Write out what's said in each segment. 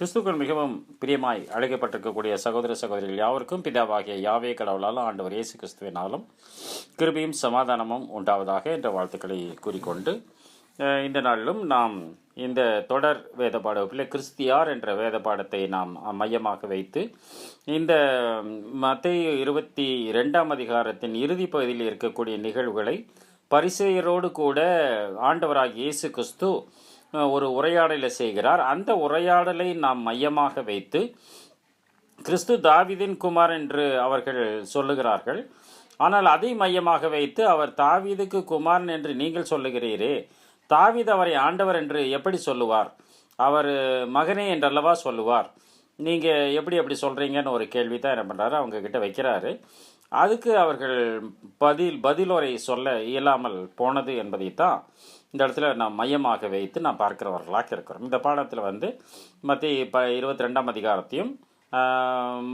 கிறிஸ்துக்கள் மிகவும் பிரியமாய் அழைக்கப்பட்டிருக்கக்கூடிய சகோதர சகோதரிகள் யாவருக்கும் பிதாவாகிய யாவே கடவுளாலும் ஆண்டவர் இயேசு கிறிஸ்துவினாலும் கிருபையும் சமாதானமும் உண்டாவதாக என்ற வாழ்த்துக்களை கூறிக்கொண்டு இந்த நாளிலும் நாம் இந்த தொடர் வேத பாட வகுப்பில் கிறிஸ்தியார் என்ற வேத பாடத்தை நாம் மையமாக வைத்து இந்த மத்தேயு 22ஆம் அதிகாரத்தின் இறுதி பகுதியில் இருக்கக்கூடிய நிகழ்வுகளை பரிசேயரோடு கூட ஆண்டவராகிய இயேசு கிறிஸ்து ஒரு உரையாடலை செய்கிறார். அந்த உரையாடலை நாம் மையமாக வைத்து கிறிஸ்து தாவீதின் குமார் என்று அவர்கள் சொல்லுகிறார்கள். ஆனால் அதை மையமாக வைத்து அவர் தாவீதுக்கு குமாரன் என்று நீங்கள் சொல்லுகிறீரே, தாவீது அவரை ஆண்டவர் என்று எப்படி சொல்லுவார்? அவர் மகனே என்றல்லவா சொல்லுவார். நீங்கள் எப்படி அப்படி சொல்கிறீங்கன்னு ஒரு கேள்வி தான் என்ன பண்ணுறாரு, அவங்கக்கிட்ட வைக்கிறாரு. அதுக்கு அவர்கள் பதிலுரை சொல்ல இயலாமல் போனது என்பதைத்தான் இந்த இடத்துல நாம் மையமாக வைத்து நாம் பார்க்கிறவர்களாக இருக்கிறோம். இந்த பாடத்தில் மத்தேயு 22ஆம் அதிகாரத்தையும்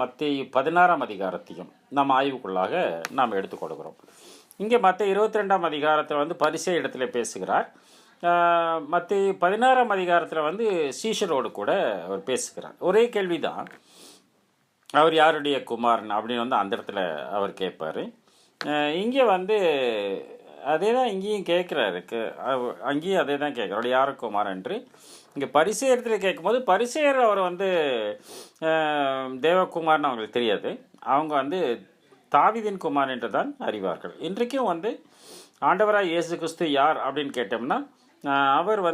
மத்தேயு 16ஆம் அதிகாரத்தையும் நாம் ஆய்வுக்குள்ளாக நாம் எடுத்துக்கொள்கிறோம். இங்கே மத்தேயு 22ஆம் அதிகாரத்தில் பரிசேய இடத்துல பேசுகிறார். மத்தேயு 16ஆம் அதிகாரத்தில் சீஷரோடு கூட அவர் பேசுகிறார். ஒரே கேள்விதான், அவர் யாருடைய குமாரன் அப்படின்னு அந்த இடத்துல அவர் கேட்பார். இங்கே அதே தான் இங்கேயும் கேட்குறாரு, அங்கேயும் அதே தான் கேட்குறாரு, யார் குமார் என்று. இங்கே பரிசேயத்தில் கேட்கும்போது பரிசேயர் அவர் தேவகுமார்னு அவங்களுக்கு தெரியாது. அவங்க தாவீதின் குமார் என்று தான் அறிவார்கள். இன்றைக்கும் ஆண்டவராக இயேசு கிறிஸ்து யார் அப்படின்னு கேட்டோம்னா, அவர்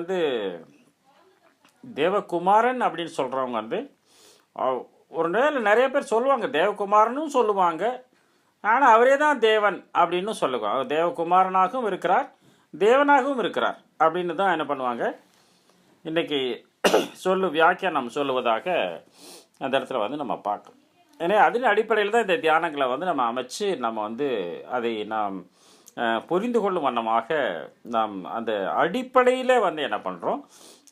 தேவகுமாரன் அப்படின்னு சொல்கிறவங்க ஒரு நேரம் நிறைய பேர் சொல்லுவாங்க, தேவகுமாரனும் சொல்லுவாங்க, ஆனால் அவரே தான் தேவன் அப்படின்னு சொல்லுவாங்க. அவர் தேவகுமாரனாகவும் இருக்கிறார், தேவனாகவும் இருக்கிறார் அப்படின்னு தான் என்ன பண்ணுவாங்க இன்றைக்கி வியாக்கியானம் சொல்லுவதாக அந்த இடத்துல நம்ம பார்க்கணும். ஏன்னா அதன் அடிப்படையில் தான் இந்த தியானங்களை நம்ம அமைச்சு நம்ம அதை நாம் புரிந்து கொள்ளும் வண்ணமாக நாம் அந்த அடிப்படையில் என்ன பண்ணுறோம்,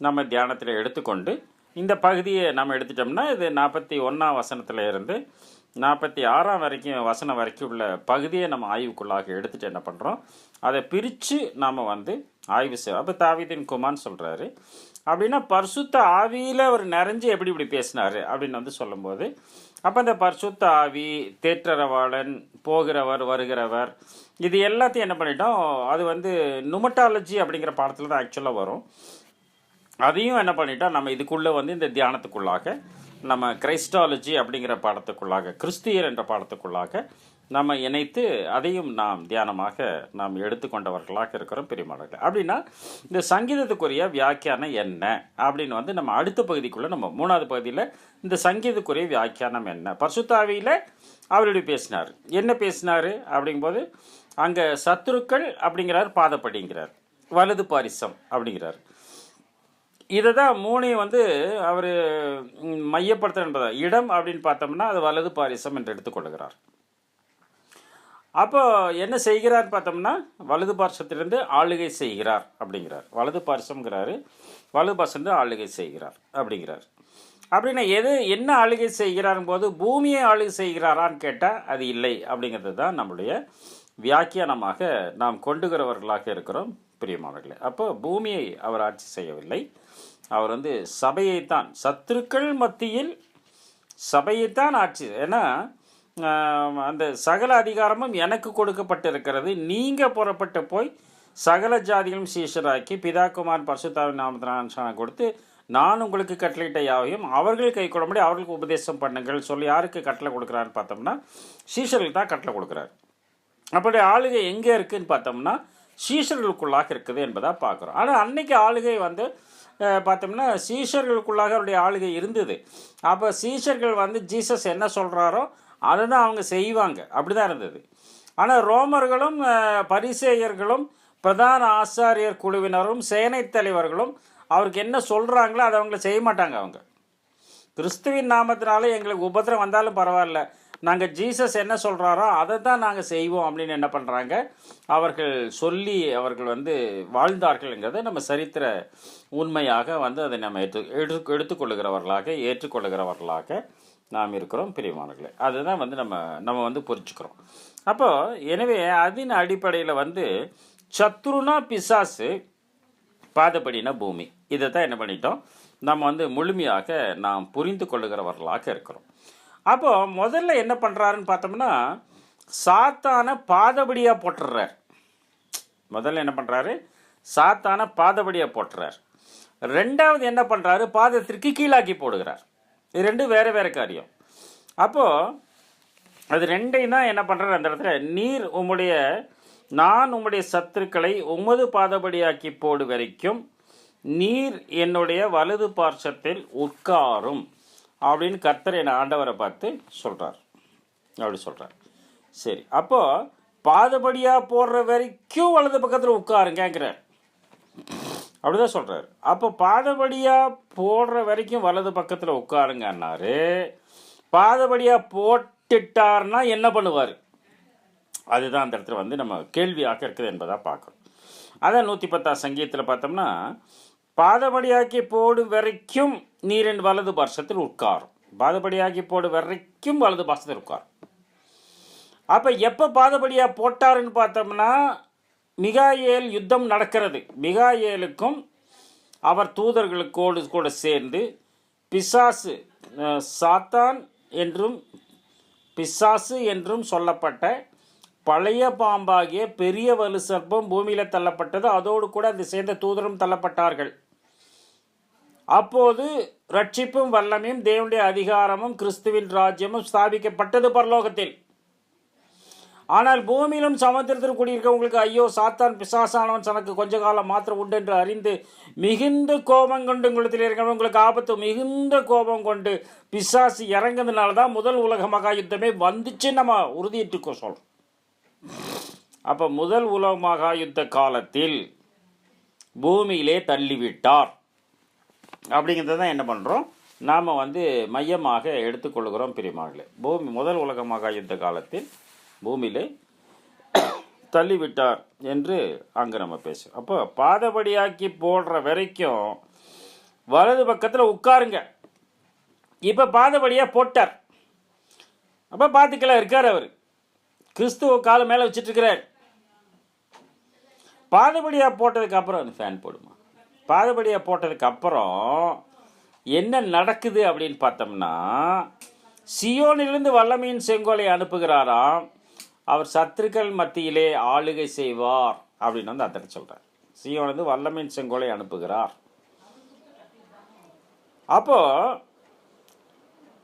நம்ம தியானத்தில் எடுத்துக்கொண்டு இந்த பகுதியை நம்ம எடுத்துட்டோம்னா இது 41ஆம் வசனத்தில் இருந்து 46ஆம் வசனம் வரைக்கும் உள்ள பகுதியை நம்ம ஆய்வுக்குள்ளாக எடுத்துகிட்டு என்ன பண்ணுறோம், அதை பிரித்து நாம் ஆய்வு செய்வோம். அப்போ தாவீதின் குமார்னு சொல்கிறாரு அப்படின்னா பரிசுத்த ஆவியில் அவர் நிறைஞ்சு எப்படி இப்படி பேசினார் அப்படின்னு சொல்லும்போது, அப்போ அந்த பரிசுத்த ஆவி, தேற்றரவாளன், போகிறவர், வருகிறவர், இது எல்லாத்தையும் என்ன பண்ணிட்டோம், அது நுமட்டாலஜி அப்படிங்கிற பாடத்தில் தான் ஆக்சுவலாக வரும். அதையும் என்ன பண்ணிட்டோம், நம்ம இதுக்குள்ளே இந்த தியானத்துக்குள்ளாக நம்ம கிரைஸ்டாலஜி அப்படிங்கிற பாடத்துக்குள்ளாக, கிறிஸ்தியர் என்ற பாடத்துக்குள்ளாக நம்ம இணைத்து அதையும் நாம் தியானமாக நாம் எடுத்துக்கொண்டவர்களாக இருக்கிறோம் பிரியமானவர்களே. அப்படின்னா இந்த சங்கீதத்துக்குரிய வியாக்கியானம் என்ன அப்படின்னு நம்ம அடுத்த பகுதிக்குள்ளே நம்ம 3வது பகுதியில் இந்த சங்கீதத்துக்குரிய வியாக்கியானம் என்ன, பரிசுத்த ஆவியில் அவருடைய பேசினார், என்ன பேசினார் அப்படிங்கும்போது அங்கே சத்துருக்கள் அப்படிங்கிறார், பாதப்படிங்கிறார், வலது பாரிசம் அப்படிங்கிறார். இதை தான் மூணையும் அவர் மையப்படுத்த என்பதா இடம் அப்படின்னு பார்த்தோம்னா அது வலது பாரிசம் என்று எடுத்துக்கொள்கிறார். அப்போ என்ன செய்கிறார் பார்த்தோம்னா வலது பாரிசத்திலிருந்து ஆளுகை செய்கிறார் அப்படிங்கிறார். வலது பாரிசம்ங்கிறாரு, வலது பாரிசம் ஆளுகை செய்கிறார் அப்படிங்கிறார். அப்படின்னா என்ன ஆளுகை செய்கிறார் போது பூமியை ஆளுகை செய்கிறாரான்னு கேட்டால் அது இல்லை அப்படிங்கிறது தான் நம்முடைய வியாக்கியானமாக நாம் கொண்டுகிறவர்களாக இருக்கிறோம் பிரியமானவர்களே. அப்போ பூமியை அவர் ஆட்சி செய்யவில்லை, அவர் சபையைத்தான், சத்துருக்கள் மத்தியில் சபையைத்தான் ஆட்சி. ஏன்னா அந்த சகல அதிகாரமும் எனக்கு கொடுக்கப்பட்டிருக்கிறது, நீங்கள் புறப்பட்டு போய் சகல ஜாதிகளும் சீஷராக்கி பிதாகுமார் பரிசுத்தாவின் நாமத்தினால கொடுத்து நான் உங்களுக்கு கட்டளையிட்ட யாவையும் அவர்கள் கை கொள்ளும்படி அவர்களுக்கு உபதேசம் பண்ணுங்கள் சொல்லி யாருக்கு கட்டளை கொடுக்குறாருன்னு பார்த்தோம்னா சீஷர்களுக்கு தான் கட்டளை கொடுக்குறாரு. அப்படி ஆளுகை எங்கே இருக்குதுன்னு பார்த்தோம்னா சீஷர்களுக்குள்ளாக இருக்குது என்பதாக பார்க்குறோம். ஆனால் அன்னைக்கு ஆளுகை பார்த்தோம்னா சீஷர்களுக்குள்ளாக அவருடைய ஆளுகை இருந்தது. அப்போ சீஷர்கள் ஜீசஸ் என்ன சொல்கிறாரோ அதை தான் அவங்க செய்வாங்க, அப்படி தான் இருந்தது. ஆனால் ரோமர்களும் பரிசேயர்களும் பிரதான ஆசாரியர் குழுவினரும் சேனை தலைவர்களும் அவருக்கு என்ன சொல்கிறாங்களோ அதை அவங்கள செய்ய மாட்டாங்க. அவங்க கிறிஸ்துவின் நாமத்தினால எங்களுக்கு உபத்திரம் வந்தாலும் பரவாயில்ல, நாங்கள் ஜீசஸ் என்ன சொல்கிறாரோ அதை தான் நாங்கள் செய்வோம் அப்படின்னு என்ன பண்ணுறாங்க, அவர்கள் சொல்லி அவர்கள் வாழ்ந்தார்கள்ங்கிறத நம்ம சரித்திர உண்மையாக அதை நம்ம எடுத்துக்கொள்ளுகிறவர்களாக ஏற்றுக்கொள்ளுகிறவர்களாக நாம் இருக்கிறோம் பிரியமானவர்களே. அதுதான் நம்ம புரிஞ்சுக்கிறோம். அப்போது எனவே அதன் அடிப்படையில் சத்துருனா பிசாசு, பாதப்படினா பூமி, இதை தான் என்ன பண்ணிட்டோம் நம்ம வந்து முழுமையாக நாம் புரிந்து கொள்ளுகிறவர்களாக இருக்கிறோம். அப்போ முதல்ல என்ன பண்ணுறாருன்னு பார்த்தோம்னா, சாத்தான பாதபடியாக போட்டுடுறார். முதல்ல என்ன பண்ணுறாரு, சாத்தான பாதபடியாக போட்டுறார். ரெண்டாவது என்ன பண்ணுறாரு, பாதத்திற்கு கீழாக்கி போடுகிறார். இது ரெண்டும் வேறு வேறு காரியம். அப்போது அது ரெண்டையும் தான் என்ன பண்ணுறாரு அந்த இடத்துல, நான் உம்முடைய சத்துருக்களை உமது பாதபடியாக்கி போடு வரைக்கும் நீர் என்னுடைய வலது பார்சத்தில் உட்காரும் அப்படின்னு கர்த்தர் என் ஆண்டவரை பார்த்து சொல்கிறார். அப்படி சொல்கிறார். சரி, அப்போது பாதபடியாக போடுற வரைக்கும் வலது பக்கத்தில் உட்காருங்கிறார். அப்படிதான் சொல்கிறார். அப்போ பாதபடியாக போடுற வரைக்கும் வலது பக்கத்தில் உட்காருங்கன்னாரு. பாதபடியாக போட்டுட்டார்னா என்ன பண்ணுவார்? அதுதான் அந்த இடத்துல வந்து நம்ம கேள்வியாக இருக்குது என்பதாக பார்க்குறோம். அதான் 110 சங்கீதத்தில் பார்த்தோம்னா, பாதபடியாக்கி போடு வரைக்கும் நீரின் வலது பார்சத்தில் உட்காரும். பாதபடியாக்கி போடு வரைக்கும் வலது பார்சத்தில் உட்காரும். அப்போ எப்போ பாதபடியாக போட்டாருன்னு பார்த்தோம்னா, மிகாயேல் யுத்தம் நடக்கிறது. மிகாயேலுக்கும் அவர் தூதர்களுக்கோடு கூட சேர்ந்து பிசாசு, சாத்தான் என்றும் பிசாசு என்றும் சொல்லப்பட்ட பழைய பாம்பாகிய பெரிய வலு சர்ப்பம் பூமியில் தள்ளப்பட்டது. அதோடு கூட அது சேர்ந்த தூதரும் தள்ளப்பட்டார்கள். அப்போது ரட்சிப்பும் வல்லமையும் தேவனுடைய அதிகாரமும் கிறிஸ்துவின் ராஜ்யமும் ஸ்தாபிக்கப்பட்டது பரலோகத்தில். ஆனால் பூமியிலும் சமுத்திரத்தில் குடியிருக்கவங்களுக்கு ஐயோ, சாத்தான் பிசாசானவன் தனக்கு கொஞ்ச காலம் மாத்திரம் உண்டு என்று அறிந்து மிகுந்த கோபம் கொண்டு உங்களிடத்தில் இருக்கிறவங்களுக்கு ஆபத்து, மிகுந்த கோபம் கொண்டு பிசாசு இறங்குறதுனால தான் முதல் உலக மகா யுத்தமே வந்துச்சு நம்ம உறுதியிட்டு சொல்கிறோம். அப்போ முதல் உலக மகா யுத்த காலத்தில் பூமியிலே தள்ளிவிட்டார் அப்படிங்கிறத தான் என்ன பண்ணுறோம், நாம் வந்து மையமாக எடுத்துக்கொள்கிறோம் பிரியமானவர்களே. முதல் உலக மகா யுத்த காலத்தில் பூமியிலே தள்ளிவிட்டார் என்று அங்கே நம்ம பேசுவோம். அப்போ பாதபடியாக்கி போடுற வரைக்கும் வலது பக்கத்தில் உட்காருங்க. இப்போ பாதபடியாக போட்டார். அப்போ பார்த்துக்கலாம் இருக்கார் அவர். கிறிஸ்துவ காலை மேலே வச்சுட்டுருக்கிறார். பாதபடியாக போட்டதுக்கு அப்புறம் ஃபேன் போடுமா, பாதபடியாக போட்டதுக்கு அப்புறம் என்ன நடக்குது அப்படின்னு பார்த்தோம்னா, சியோனிலிருந்து வல்லமையின் செங்கோலை அனுப்புகிறாராம். அவர் சத்துருக்கள் மத்தியிலே ஆளுகை செய்வார் அப்படின்னு வந்து அத்தனை சொல்கிறார். சியோனிலிருந்து வல்லமையின் செங்கோலை அனுப்புகிறார். அப்போ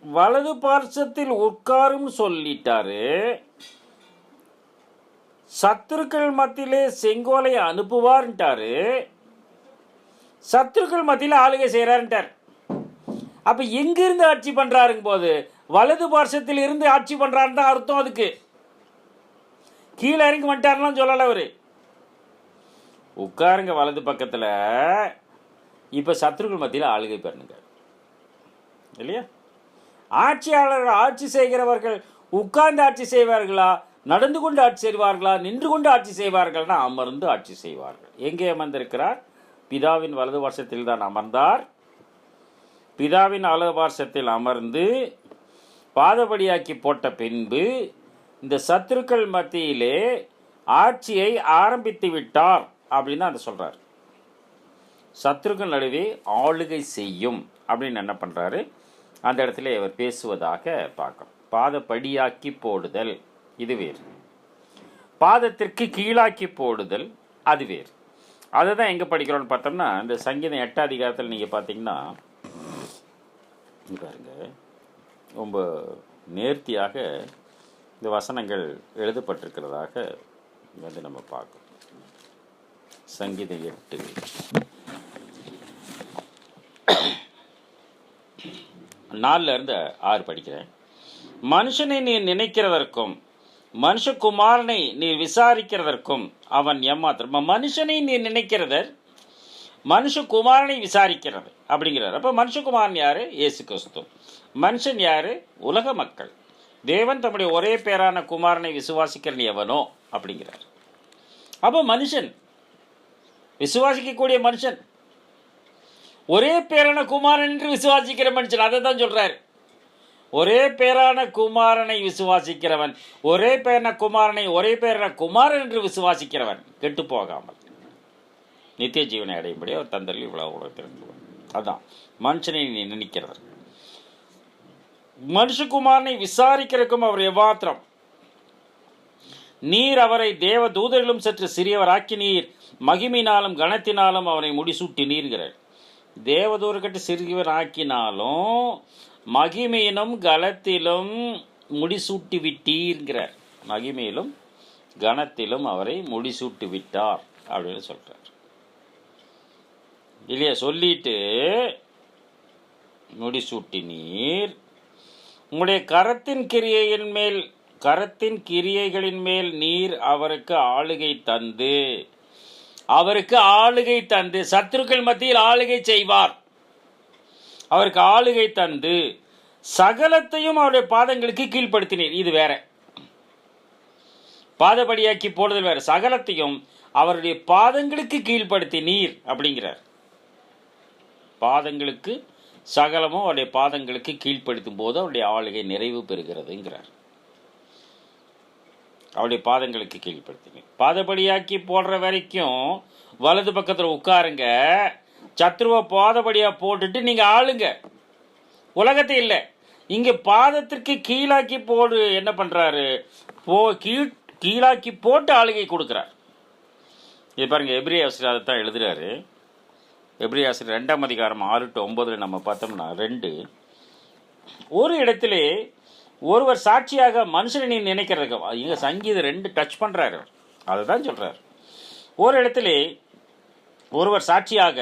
வலது பார்சத்தில் உட்காரும் சொல்லிட்டாரு. சத்துருக்கள் மத்தியிலே செங்கோலை அனுப்புவார்ன்ட்டாரு. சத்துருக்கள் மத்தியில் ஆளுகை செய்கிறார்ன்ட்டார். அப்போ எங்கிருந்து ஆட்சி பண்ணுறாருங்க போது வலது பார்சத்தில் இருந்து ஆட்சி பண்ணுறாருன்னு தான் அர்த்தம். அதுக்கு கீழே இறங்கி வந்துட்டாருலாம் சொல்லலை அவர். உட்காருங்க வலது பக்கத்தில். இப்போ சத்துருக்கள் மத்தியில் ஆளுகை பெறணுங்க இல்லையா? ஆட்சியாளர்கள், ஆட்சி செய்கிறவர்கள் உட்கார்ந்து ஆட்சி செய்வார்களா, நடந்து கொண்டு ஆட்சி செய்வார்களா, நின்று கொண்டு ஆட்சி செய்வார்கள்னா அமர்ந்து ஆட்சி செய்வார்கள். எங்கே அமர்ந்திருக்கிறார்? பிதாவின் வலது பார்சத்தில் தான் அமர்ந்தார். பிதாவின் வலது பார்சத்தில் அமர்ந்து பாதபடியாக்கி போட்ட பின்பு இந்த சத்துருக்கள் மத்தியிலே ஆட்சியை ஆரம்பித்து விட்டார் அப்படின்னு அதை சொல்கிறார். சத்துருக்கள் நடுவே ஆளுகை செய்யும் அப்படின்னு என்ன பண்ணுறாரு அந்த இடத்துல அவர் பேசுவதாக பார்க்கணும். பாதப்படியாக்கி போடுதல் இது வேறு, பாதத்திற்கு கீழாக்கி போடுதல் அது வேறு. அதை தான் எங்கே படிக்கிறோன்னு பார்த்தோம்னா, இந்த சங்கீதம் 8ஆம் அதிகாரத்தில் நீங்கள் பார்த்தீங்கன்னா பாருங்க, ரொம்ப நேர்த்தியாக இந்த வசனங்கள் எழுதப்பட்டிருக்கிறதாக வந்து நம்ம பார்க்கணும். சங்கீதம் 8 4-6 படிக்கிறேன். மனுஷனை நீர் நினைக்கிறதற்கும் மனுஷகுமாரனை நீர் விசாரிக்கிறதற்கும் அவன் ஏமாத்திரம். மனுஷனை நீர் நினைக்கிறதர், மனுஷகுமாரனை விசாரிக்கிறது அப்படிங்கிறார். அப்போ மனுஷகுமாரன் யாரு? இயேசு கிறிஸ்து. மனுஷன் யாரு? உலக மக்கள். தேவன் தம்முடைய ஒரே பேரான குமாரனை விசுவாசிக்கிறன் எவனோ அப்படிங்கிறார். அப்போ மனுஷன், விசுவாசிக்கக்கூடிய மனுஷன், ஒரே பேரான குமாரன் என்று விசுவாசிக்கிற மனுஷன், அதை தான் சொல்றார். ஒரே பேரான குமாரனை விசுவாசிக்கிறவன், ஒரே பேரான குமாரனை ஒரே பேரான குமாரன் என்று விசுவாசிக்கிறவன் கெட்டு போகாமல் நித்திய ஜீவனை அடையும்படி அவர் தந்தரில் இவ்வளவு உலகத்திற்கு அதான் மனுஷனை நினைக்கிறவர். மனுஷகுமாரனை விசாரிக்கிறதுக்கும் அவர் எவ்வாத்திரம் நீர் அவரை தேவ தூதரிலும் சற்று சிறியவராக்கி நீர் மகிமையினாலும் கனத்தினாலும் அவனை முடிசூட்டி நீர்கிறார். தேவதூதர்கிட்ட சிறியவர் ஆக்கினாலும் மகிமையிலும் கனத்திலும் முடிசூட்டி விட்டீர்கிறார். மகிமையிலும் கனத்திலும் அவரை முடிசூட்டி விட்டார் அப்படின்னு சொல்றார் இல்லையா? சொல்லிட்டு முடிசூட்டி நீர் உங்களுடைய கரத்தின் கிரியைகளின் மேல் நீர் அவருக்கு ஆளுகை தந்து சத்துருக்கள் மத்தியில் ஆளுகை செய்வார். அவருக்கு ஆளுகை தந்து சகலத்தையும் அவருடைய பாதங்களுக்கு கீழ்ப்படுத்தினீர். இது வேற, பாதபடியாக்கி போடுதல் வேற. சகலத்தையும் அவருடைய பாதங்களுக்கு கீழ்ப்படுத்தினீர் அப்படிங்கிறார். பாதங்களுக்கு சகலமும் அவருடைய பாதங்களுக்கு கீழ்ப்படுத்தும் போது அவருடைய ஆளுகை நிறைவு பெறுகிறதுங்கிறார். அவருடைய பாதங்களுக்கு கீழ்ப்படுத்தினீர். பாதபடியாக்கி போடுற வரைக்கும் வலது பக்கத்தில் உட்காருங்க. சத்ருவை பாதபடியாக போட்டுட்டு நீங்கள் ஆளுங்க. உலகத்தை இல்லை, இங்கே பாதத்திற்கு கீழாக்கி போடு என்ன பண்ணுறாரு? கீழாக்கி போட்டு ஆளுகை கொடுக்குறார். இது பாருங்க, எபிரேய ஆசிரியர் அதை தான் எழுதுறாரு. எபிரேய ஆசிரியர் 2ஆம் அதிகாரம் 6-9 நம்ம பார்த்தோம்னா 2 ஒரு இடத்திலே ஒருவர் சாட்சியாக மனுஷனை நீ நினைக்கிறதுக்கு இங்கே சங்கீதம் 2 டச் பண்ணுறாரு. அதை தான் சொல்கிறார். ஒரு இடத்திலே ஒருவர் சாட்சியாக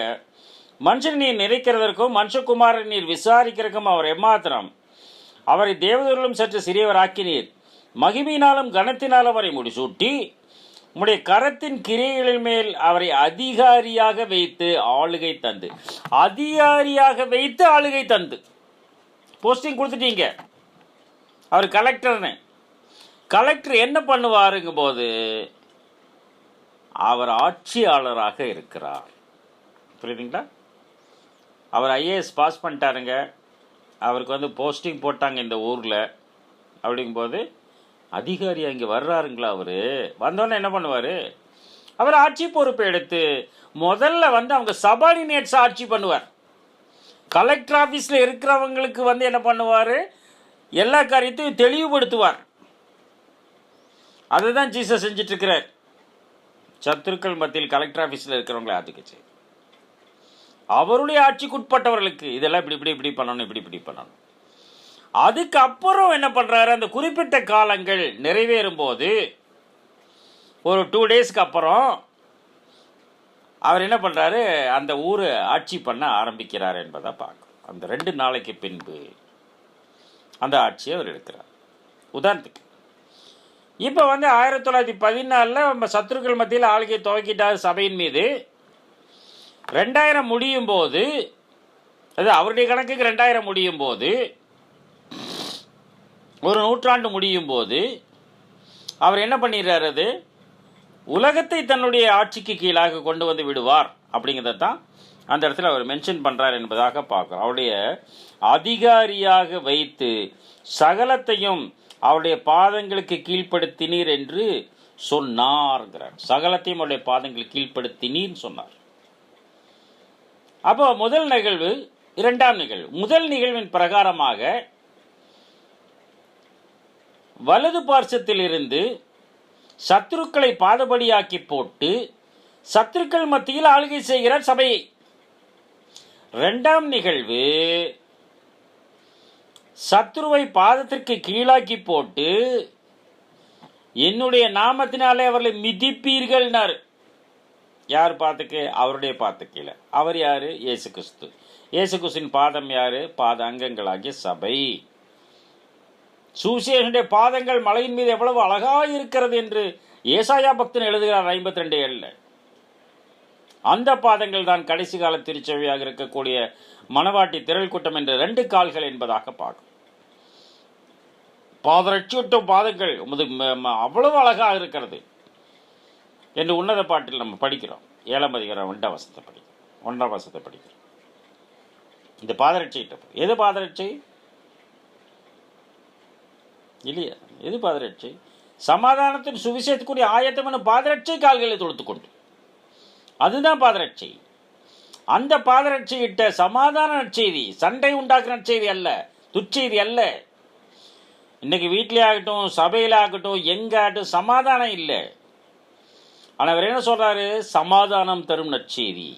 மனுஷனை நீர் நினைக்கிறதற்கும் மனுஷகுமாரன் நீர் விசாரிக்கிறதுக்கும் அவர் எம்மாத்திரம் அவரை தேவதூதரிலும் சற்று சிறியவர் ஆக்கினீர். மகிமையினாலும் கனத்தினாலும் அவரை முடிசூட்டி உம்முடைய கரத்தின் கிரியைகளின் மேல் அவரை அதிகாரியாக வைத்து ஆளுகை தந்து. அதிகாரியாக வைத்து ஆளுகை தந்து போஸ்டிங் கொடுத்துட்டீங்க. அவர் கலெக்டர்னு. கலெக்டர் என்ன பண்ணுவாருங்கும் போது அவர் ஆட்சியாளராக இருக்கிறார். புரியுதுங்களா? அவர் ஐஏஎஸ் பாஸ் பண்ணிட்டாருங்க. அவருக்கு போஸ்டிங் போட்டாங்க இந்த ஊரில். அப்படிங்கும்போது அதிகாரியாக இங்கே வர்றாருங்களா? அவர் வந்தோன்னே என்ன பண்ணுவார்? அவர் ஆட்சி பொறுப்பை எடுத்து முதல்ல அவங்க சபார்டினேட்ஸ் ஆட்சி பண்ணுவார். கலெக்டர் ஆஃபீஸில் இருக்கிறவங்களுக்கு என்ன பண்ணுவார்? எல்லா காரியத்தையும் தெளிவுபடுத்துவார். அதை தான் ஜீசஸ் செஞ்சிட்ருக்கிறார். சத்துருக்கள் மத்தியில் கலெக்டர் ஆஃபீஸில் இருக்கிறவங்களை ஆத்துக்குச்சு. அவருடைய ஆட்சிக்குட்பட்டவர்களுக்கு இதெல்லாம் இப்படி பண்ணணும், இப்படி பண்ணணும். அதுக்கப்புறம் என்ன பண்ணுறாரு? அந்த குறிப்பிட்ட காலங்கள் நிறைவேறும் போது ஒரு 2 டேஸ்க்கு அப்புறம் அவர் என்ன பண்ணுறாரு? அந்த ஊரை ஆட்சி பண்ண ஆரம்பிக்கிறார் என்பதை பார்க்கணும். அந்த 2 நாளைக்கு பின்பு அந்த ஆட்சியை அவர் எடுக்கிறார். உதாரணத்துக்கு இப்போ 1914 நம்ம சத்துருக்கள் மத்தியில் ஆளுகை துவக்கிட்டார் சபையின் மீது. 2000 முடியும் போது, அது அவருடைய கணக்குக்கு 2000 முடியும் போது, ஒரு நூற்றாண்டு முடியும் போது அவர் என்ன பண்ணிடுறாரு? அது உலகத்தை தன்னுடைய ஆட்சிக்கு கீழாக கொண்டு வந்து விடுவார். அப்படிங்கிறத தான் அந்த இடத்துல அவர் மென்ஷன் பண்ணுறார் என்பதாக பார்க்குறோம். அவருடைய அதிகாரியாக வைத்து சகலத்தையும் அவருடைய பாதங்களுக்கு கீழ்ப்படுத்தினீர் என்று சொன்னார்ங்கிறார். சகலத்தையும் அவருடைய பாதங்களுக்கு கீழ்ப்படுத்தினீர்னு சொன்னார். அப்போ முதல் நிகழ்வு, 2ஆம் நிகழ்வு. முதல் நிகழ்வின் பிரகாரமாக வலது பார்சத்தில் இருந்து சத்துருக்களை பாதபடியாக்கி போட்டு சத்துருக்கள் மத்தியில் ஆளுகை செய்கிறார் சபையை. 2ஆம் நிகழ்வு சத்துருவை பாதத்திற்கு கீழாக்கி போட்டு என்னுடைய நாமத்தினாலே அவர்களை மிதிப்பீர்கள்னார். யார் பாத்துக்கு? அவருடைய பாத்துக்கீழ. அவர் யாரு? இயேசு கிறிஸ்து. இயேசு கிறிஸ்துவின் பாதம் யாரு? பாத அங்கங்களாகிய சபை. சுவிசேஷனுடைய பாதங்கள் மலையின் மீது எவ்வளவு அழகாக இருக்கிறது என்று ஏசாயா பக்தன் எழுதுகிறார் 52:7. அந்த பாதங்கள் தான் கடைசி கால திருச்சபையாக இருக்கக்கூடிய மணவாட்டி திரள் கூட்டம் என்ற 2 கால்கள் என்பதாக பார்க்கும். பாதரட்சியூட்டும் பாதங்கள் அவ்வளவு அழகாக இருக்கிறது என்று உன்னத பாட்டில் நம்ம படிக்கிறோம். 7ஆம் அதிகாரம் 1ஆம் வசனத்தை படிக்கிறோம். 1ஆம் வசனத்தை படிக்கிறோம். இந்த பாதரட்சை எது? பாதரட்சை இல்லையா? எது பாதரட்சை? சமாதானத்தின் சுவிசேஷத்துக்குரிய ஆயத்தமான பாதரட்சை கால்களை தொடுத்துக்கொண்டு, அதுதான் பாதரட்சை. அந்த பாதரட்சியிட்ட சமாதான நற்செய்தி, சண்டை உண்டாக்குற நற்செய்தி அல்ல, துச்செய்தி அல்ல. இன்னைக்கு வீட்டிலே ஆகட்டும், சபையில் ஆகட்டும், எங்க ஆகட்டும் சமாதானம் இல்லை. ஆனால் அவர் என்ன சொல்றாரு? சமாதானம் தரும் நற்செய்தி,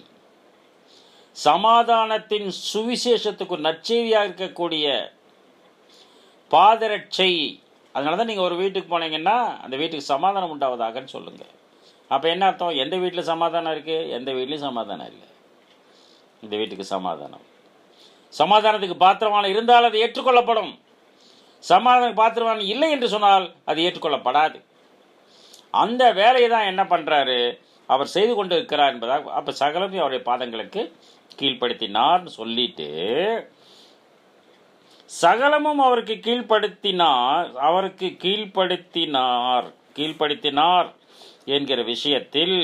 சமாதானத்தின் சுவிசேஷத்துக்கு நற்செய்தியாக இருக்கக்கூடிய பாதரட்சை. அதனால தான் நீங்கள் ஒரு வீட்டுக்கு போனீங்கன்னா அந்த வீட்டுக்கு சமாதானம் உண்டாவதாகன்னு சொல்லுங்கள். அப்போ என்ன அர்த்தம்? எந்த வீட்டில் சமாதானம் இருக்குது? எந்த வீட்லேயும் சமாதானம் இல்லை. இந்த வீட்டுக்கு சமாதானம், சமாதானத்துக்கு பாத்திரமான இருந்தால் அது ஏற்றுக்கொள்ளப்படும். சமாதானத்துக்கு பாத்திரமான இல்லை என்று சொன்னால் அது ஏற்றுக்கொள்ளப்படாது. அந்த வேலையை தான் என்ன பண்ணுறாரு? அவர் செய்து கொண்டு இருக்கிறார் என்பதாக. அப்போ சகலமே அவருடைய பாதங்களுக்கு கீழ்ப்படுத்தினார்னு சொல்லிட்டு, சகலமும் அவருக்கு கீழ்ப்படுத்தினார் என்கிற விஷயத்தில்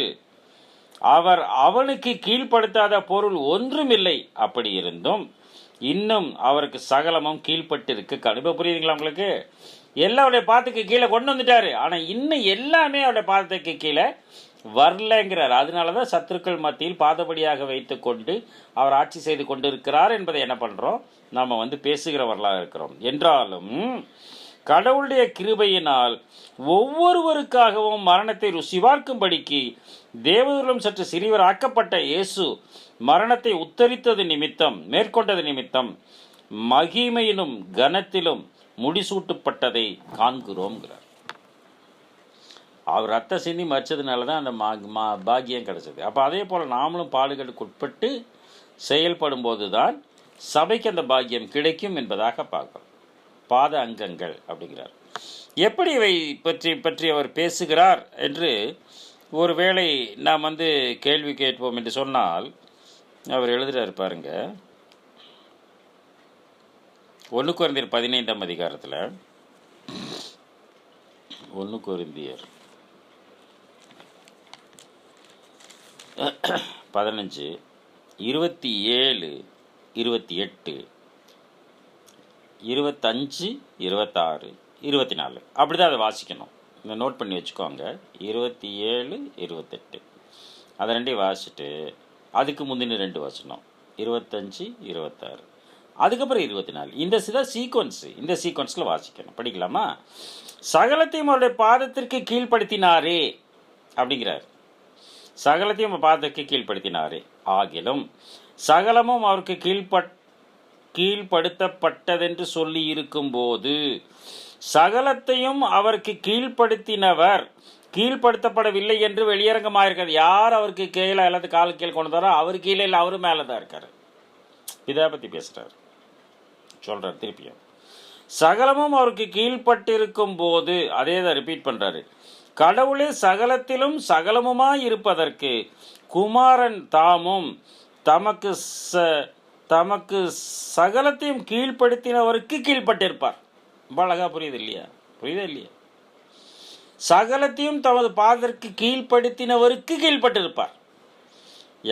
அவர் அவனுக்கு கீழ்ப்படுத்தாத பொருள் ஒன்றுமில்லை. அப்படி இருந்தும் இன்னும் அவருக்கு சகலமும் கீழ்பட்டிருக்கு. கண்டிப்பாக புரியுதுங்களா உங்களுக்கு? எல்லாருடைய பாதத்துக்கு கீழே கொண்டு வந்துட்டாரு, ஆனால் இன்னும் எல்லாமே அவருடைய பாதத்துக்கு கீழே வரலங்கிறார். அதனால தான் சத்துருக்கள் மத்தியில் பாதபடியாக வைத்து கொண்டு அவர் ஆட்சி செய்து கொண்டு இருக்கிறார் என்பதை என்ன பண்ணுறோம்? நாம் பேசுகிறவர்களாக இருக்கிறோம். என்றாலும் கடவுளுடைய கிருபையினால் ஒவ்வொருவருக்காகவும் மரணத்தை ருசி பார்க்கும்படிக்கு தேவதூரம் சற்று சிறியவர் ஆக்கப்பட்ட இயேசு மரணத்தை உத்தரித்தது நிமித்தம், மேற்கொண்டது நிமித்தம் மகிமையிலும் கனத்திலும் முடிசூட்டப்பட்டதை காண்கிறோம்ங்கிறார். அவர் ரத்த சிந்தி மறிச்சதுனால தான் அந்த பாக்கியம் கிடைச்சது. அப்போ அதே போல் நாமளும் பாடுகளுக்கு உட்பட்டு செயல்படும் போது தான் சபைக்கு அந்த பாக்கியம் கிடைக்கும் என்பதாக பார்க்கிறோம். பாத அங்கங்கள் அப்படிங்கிறார். எப்படி இவை பற்றி அவர் பேசுகிறார் என்று ஒருவேளை நாம் கேள்வி கேட்போம் என்று சொன்னால், அவர் எழுதுகிறார் பாருங்க. 1 கொரிந்தியர் 15ஆம் அதிகாரத்தில் 1 கொரிந்தியர் 15, 27, 28, 25, 26, 24 அப்படி தான் அதை வாசிக்கணும். இந்த நோட் பண்ணி வச்சுக்கோங்க. 27, 28 அதை ரெண்டையும் வாசிச்சுட்டு அதுக்கு முந்தின 2 வசனம் 25, 26, அதுக்கப்புறம் 24. இந்த சீக்வன்ஸ், இந்த சீக்வன்ஸில் வாசிக்கணும். படிக்கலாமா? சகலத்தையும் அவருடைய பாதத்திற்கு கீழ்ப்படுத்தினாரே அப்படிங்கிறார். சகலத்தையும் பாதத்திற்கு கீழ்ப்படுத்தினாரே, ஆகிலும் சகலமும் அவருக்கு கீழ்ப்படுத்தப்பட்டதென்று சொல்லி இருக்கும்போது சகலத்தையும் அவருக்கு கீழ்ப்படுத்தினவர் கீழ்ப்படுத்தப்படவில்லை என்று வெளியரங்கமாக யார் அவருக்கு கீழே அல்லது காலு கீழே கொண்டு வந்தாரோ அவர் கீழே இல்லை, அவரு மேலே தான் இருக்காரு. இதை பற்றி பேசுகிறார், சொல்கிறார் திருப்பியும். சகலமும் அவருக்கு கீழ்பட்டிருக்கும் போது, அதே தான் ரிப்பீட் பண்ணுறாரு. கடவுளே சகலத்திலும் சகலமுமாய் இருப்பதற்கு குமாரன் தாமும் தமக்கு சகலத்தையும் கீழ்ப்படுத்தினவருக்கு கீழ்பட்டிருப்பார். ரொம்ப அழகா புரியுது இல்லையா? புரியுதா இல்லையா? சகலத்தையும் தமது பாதத்திற்கு கீழ்ப்படுத்தினவருக்கு கீழ்பட்டிருப்பார்.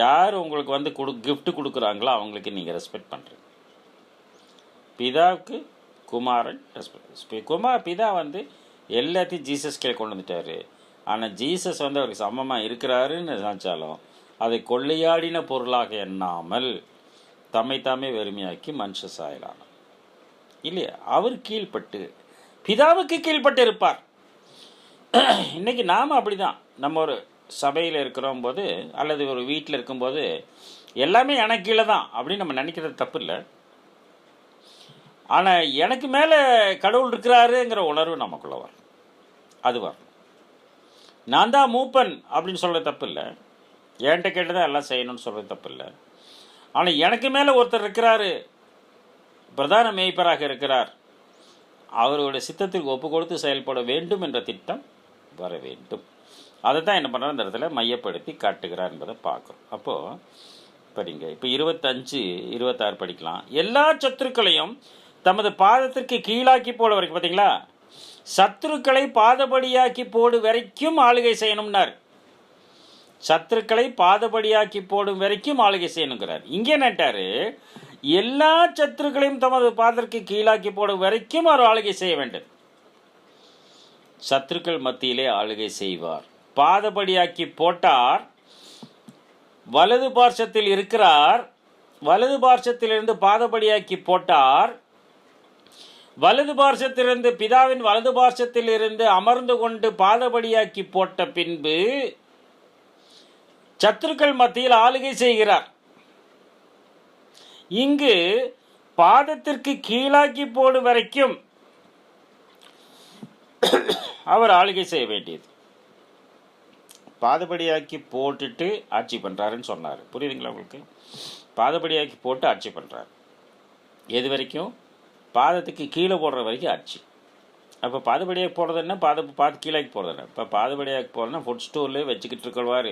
யார் உங்களுக்கு கிஃப்ட் கொடுக்குறாங்களோ அவங்களுக்கு நீங்கள் ரெஸ்பெக்ட் பண்ணுறீங்க. பிதாவுக்கு குமாரன் ரெஸ்பெக்ட். பிதா எல்லாத்தையும் ஜீசஸ் கீழே கொண்டு வந்துட்டாரு. ஆனால் ஜீசஸ் அவருக்கு சமமாக இருக்கிறாருன்னு நினைச்சாலும் அதை கொள்ளையாடின பொருளாக எண்ணாமல் தம்மை வெறுமையாக்கி மனுஷ சாயலான இல்லையா? அவர் கீழ்பட்டு பிதாவுக்கு கீழ்பட்டு இருப்பார். இன்னைக்கு நாம் அப்படிதான். நம்ம ஒரு சபையில் இருக்கிறோம் போது அல்லது ஒரு வீட்டில் இருக்கும்போது எல்லாமே எனக்கு கீழே தான் அப்படின்னு நம்ம நினைக்கிறது தப்பு இல்லை. ஆனால் எனக்கு மேலே கடவுள் இருக்கிறாருங்கிற உணர்வு நமக்குள்ள வரும். அது வரும். நான் தான் மூப்பன் அப்படின்னு சொல்கிறது தப்பு இல்லை. என்கிட்ட கேட்டு தான் எல்லாம் செய்யணும்னு சொல்கிறது தப்பு இல்லை. ஆனால் எனக்கு மேலே ஒருத்தர் இருக்கிறாரு, பிரதான மேய்ப்பராக இருக்கிறார், அவருடைய சித்தத்திற்கு ஒப்பு கொடுத்து செயல்பட வேண்டும் என்ற திட்டம் வர வேண்டும். அதை தான் என்ன பண்ணுறாரு இந்த இடத்துல மையப்படுத்தி காட்டுகிறார் என்பதை பார்க்குறோம். அப்போது படிங்க. இப்போ 25, 26 படிக்கலாம். எல்லா சத்துருக்களையும் தமது பாதத்திற்கு கீழாக்கி போட வரைக்கும், பார்த்தீங்களா? சத்துருக்களை பாதபடியாக்கி போடு வரைக்கும் ஆளுகை செய்யணும்னார். சத்துருக்களை பாதபடியாக்கி போடும் வரைக்கும் ஆளுகை செய்யணுங்கிறார். இங்கே நட்டாரு எல்லா சத்துருக்களையும் தமது பாதத்திற்கு கீழாக்கி போடும் வரைக்கும் அவர் ஆளுகை செய்ய வேண்டும். சத்துருக்கள் மத்தியிலே ஆளுகை செய்வார். பாதபடியாக்கி போட்டார், வலது பார்சத்தில் இருக்கிறார், வலது பார்சத்திலிருந்து பாதபடியாக்கி போட்டார், வலது பார்சத்திலிருந்து பிதாவின் வலது பார்சத்தில் இருந்து அமர்ந்து கொண்டு பாதபடியாக்கி போட்ட பின்பு சத்துருக்கள் மத்தியில் ஆளுகை செய்கிறார். இங்கு பாதத்திற்கு கீழாக்கி போடும் வரைக்கும் அவர் ஆளுகை செய்ய வேண்டியது. பாதபடியாக்கி போட்டுட்டு ஆட்சி பண்ணுறாருன்னு சொன்னார். புரியுதுங்களா உங்களுக்கு? பாதபடியாக்கி போட்டு ஆட்சி பண்ணுறாரு. எது வரைக்கும்? பாதத்துக்கு கீழே போடுற வரைக்கும் ஆட்சி. அப்போ பாதபடியாக்கி போடுறது என்ன, பாத கீழாக்கி போடுறது என்ன? இப்போ பாதபடியாக்கி போடுறதுன்னா ஃபுட் ஸ்டோரில் வச்சுக்கிட்டு இருக்கிறவார்,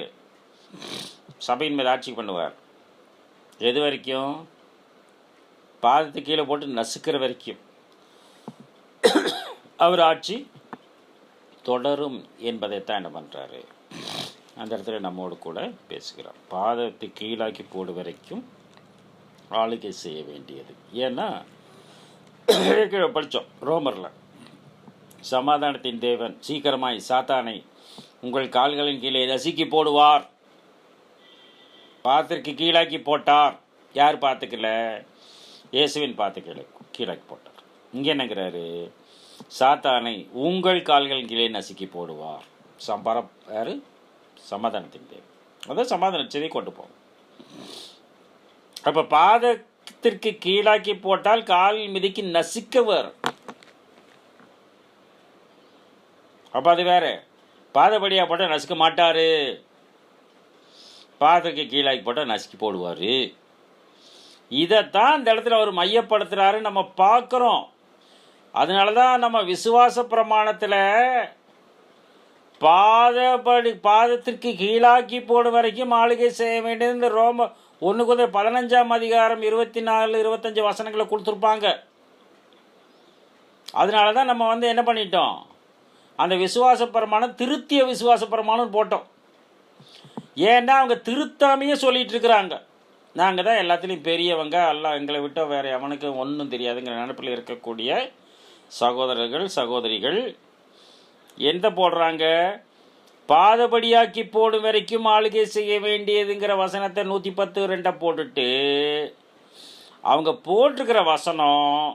சபையின் மீது ஆட்சி பண்ணுவார். எது வரைக்கும்? பாதத்துக்கு கீழே போட்டு நசுக்கிற வரைக்கும் அவர் ஆட்சி தொடரும் என்பதைத்தான் என்ன பண்ணுறாரு, அந்த இடத்துல நம்மோடு கூட பேசுகிறார். பாதத்தை கீழாக்கி போடு வரைக்கும் ஆளுகை செய்ய வேண்டியது. ஏன்னா படித்தோம் ரோமரில், சமாதானத்தின் தேவன் சீக்கிரமாய் சாத்தானை உங்கள் கால்களின் கீழே நசுக்கி போடுவார். பாத்திற்கு கீழாக்கி போட்டார். யார் பாத்துக்கல? இயேசுவின் பாத்து கீழாக்கி போட்டார். இங்கே என்னங்கிறாரு? சாத்தானை உங்கள் கால்களின் கீழே நசுக்கி போடுவார். யாரு? சமாதானத்தின் தேவன். அதான் சமாதான செய்தியை கொண்டு போகும். அப்போ பாதத்திற்கு கீழாக்கி போட்டால் கால் மிதிக்கு நசுக்கவர். அப்போ அது வேற. பாதபடியாக போட்டால் நசுக்க மாட்டார், பாதத்துக்கு கீழாக்கி போட்டால் நசுக்கி போடுவார். இதைத்தான் இந்த இடத்துல அவர் மையப்படுத்துகிறாரு, நம்ம பார்க்குறோம். அதனால தான் நம்ம விசுவாச பிரமாணத்தில் பாதத்திற்கு கீழாக்கி போடும் வரைக்கும் ஆளுகை செய்ய வேண்டியது இந்த ரோம 1 Corinthians 15 24-25 வசனங்களை கொடுத்துருப்பாங்க. அதனால தான் நம்ம என்ன பண்ணிட்டோம், அந்த விசுவாச பிரமாணம் திருத்திய விசுவாச பிரமாணம் போட்டோம். ஏன்னா அவங்க திருத்தாமையே சொல்லிட்டு இருக்கிறாங்க. நாங்கள் தான் எல்லாத்துலேயும் பெரியவங்க, எல்லாம் எங்களை விட்டால் வேறு எவனுக்கு ஒன்றும் தெரியாதுங்கிற நினைப்பில் இருக்கக்கூடிய சகோதரர்கள் சகோதரிகள் எந்த போடுறாங்க, பாதபடியாக்கி போடும் வரைக்கும் ஆளுகை செய்ய வேண்டியதுங்கிற வசனத்தை 110:2 போட்டுட்டு அவங்க போட்டிருக்கிற வசனம்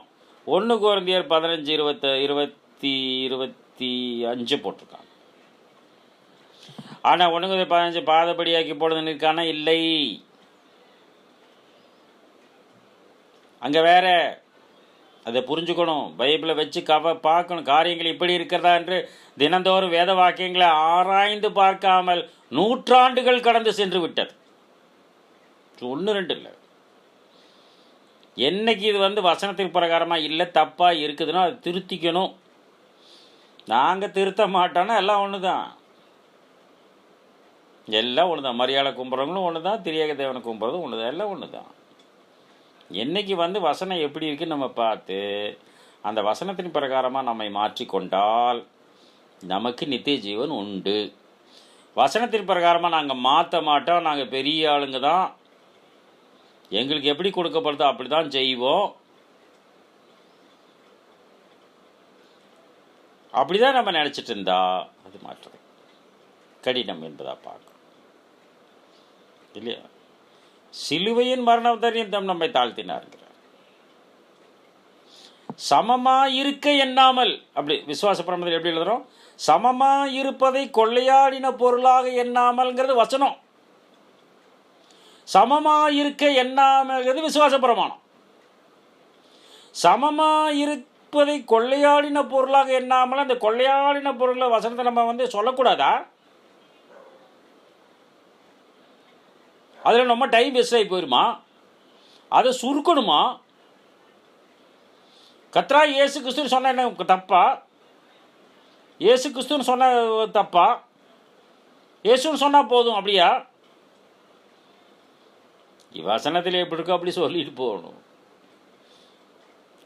1 Corinthians 15-25 போட்டிருக்காங்க. ஆனால் 1 Corinthians 15 பாதபடியாக்கி போடுதுன்னு இருக்கானா? இல்லை, அங்கே வேற. அதை புரிஞ்சுக்கணும். பைபிளை வச்சு பார்க்கணும். காரியங்கள் இப்படி இருக்கிறதா என்று தினந்தோறும் வேத வாக்கியங்களை ஆராய்ந்து பார்க்காமல் நூற்றாண்டுகள் கடந்து சென்று விட்டது. 1-2 இல்லை. என்னைக்கு இது வசனத்தின் பிரகாரமாக இல்லை தப்பாக இருக்குதுன்னா அது திருத்திக்கணும். நாங்கள் திருத்த மாட்டோன்னா எல்லாம் ஒன்று தான், எல்லாம் ஒன்று தான். மரியாதை கும்பிட்றவங்களும் ஒன்று தான், திரியக தேவனை கும்பிட்றதும் ஒன்று தான், எல்லாம் ஒன்று தான். என்னைக்கு வசனம் எப்படி இருக்குன்னு நம்ம பார்த்து அந்த வசனத்தின் பிரகாரமாக நம்மை மாற்றிக்கொண்டால் நமக்கு நித்திய ஜீவன் உண்டு. வசனத்தின் பிரகாரமாக நாங்கள் மாற்ற மாட்டோம், நாங்கள் பெரிய ஆளுங்க தான், எங்களுக்கு எப்படி கொடுக்கப்படுதோ அப்படி தான் செய்வோம், அப்படி தான் நம்ம நினச்சிட்டு இருந்தா அது மாற்றது கடினம் என்பதாக பார்க்கணும் இல்லையா? சிலுவையின் மரணம் நம்மை தாழ்த்தினார்கிறார். சமமா இருக்க எண்ணாமல், அப்படி விசுவாச பிரமாணத்தில் எப்படி எழுதுறோம், சமமா இருப்பதை கொள்ளையாடின பொருளாக எண்ணாமல்ங்கிறது வசனம். சமமா இருக்க எண்ணாமல்ங்கிறது விசுவாச பிரமாணம். சமமா இருப்பதை கொள்ளையாடின பொருளாக எண்ணாமல், அந்த கொள்ளையாடின பொருளை வசனத்தை நம்ம சொல்லக்கூடாதா? அதில் நம்ம டைம் வேஸ்ட் ஆகி போயிருமா? அதை சுருக்கணுமா? கர்த்தராகிய இயேசு கிறிஸ்துன்னு சொன்ன என்ன தப்பா? இயேசு கிறிஸ்துன்னு சொன்ன தப்பா? இயேசுன்னு சொன்னால் போதும் அப்படியா? வசனத்தில் எப்படி இருக்கோ அப்படி சொல்லிட்டு போகணும்.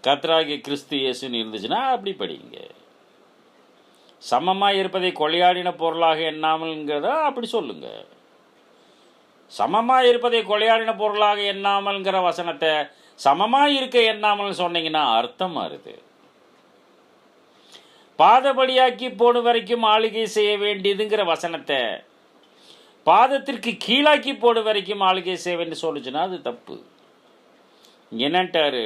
கர்த்தராகிய கிறிஸ்து இயேசுன்னு இருந்துச்சுன்னா அப்படி படிங்க. சமமாக இருப்பதை கொலையாடின பொருளாக எண்ணாமல்ங்கிறத அப்படி சொல்லுங்க. சமமாக இருப்பதை கொலையாடின பொருளாக எண்ணாமல்ங்கிற வசனத்தை சமமாக இருக்க எண்ணாமல் சொன்னீங்கன்னா அர்த்தம் மாறுது. பாதபடியாக்கி போடும் வரைக்கும் ஆளுகை செய்ய வேண்டியதுங்கிற வசனத்தை பாதத்திற்கு கீழாக்கி போடு வரைக்கும் ஆளுகை செய்வேன்னு சொல்லுச்சுன்னா அது தப்பு. என்னன்ட்டாரு,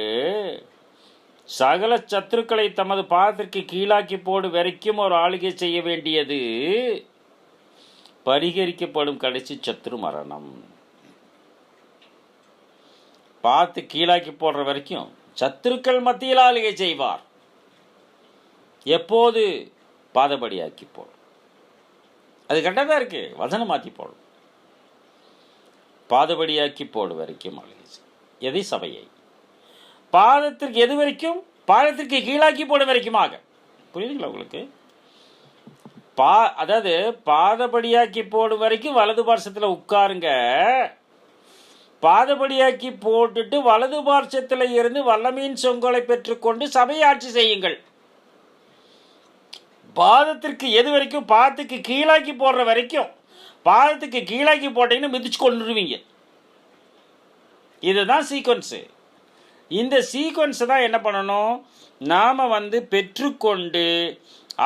சகல சத்துருக்களை தமது பாதத்திற்கு கீழாக்கி போடு வரைக்கும் ஒரு ஆளுகை செய்ய வேண்டியது பரிகரிக்கப்படும் கடைசி சத்துரு மரணம். பார்த்து கீழாக்கி போடுற வரைக்கும் சத்துருக்கள் மத்தியில் ஆளுகை செய்வார். எப்போது? பாதபடியாக்கி போடும். அது கரெக்டாக தான் இருக்கு, வசனம் மாற்றி போடும். பாதபடியாக்கி போடு வரைக்கும் ஆளுகை செய்யும். எதை? சபையை. பாதத்திற்கு எது வரைக்கும்? பாதத்திற்கு கீழாக்கி போடு வரைக்குமாக. புரியுதுங்களா உங்களுக்கு? அதாவது பாதபடியாக்கி போடும் வரைக்கும் வலது பார்சத்தில் உட்காருங்க. பாதபடியாக்கி போட்டுட்டு வலது பார்சத்தில் இருந்து வல்லமையின் சொங்கோலை பெற்றுக்கொண்டு சபையை ஆட்சி செய்யுங்கள். பாதத்திற்கு எது வரைக்கும்? பாதத்துக்கு கீழாக்கி போடுற வரைக்கும். பாதத்துக்கு கீழாக்கி போட்டீங்கன்னு மிதிச்சு கொண்டுருவீங்க. இதுதான் சீக்வன்ஸு. இந்த சீக்வன்ஸை தான் என்ன பண்ணணும்? நாம் பெற்றுக்கொண்டு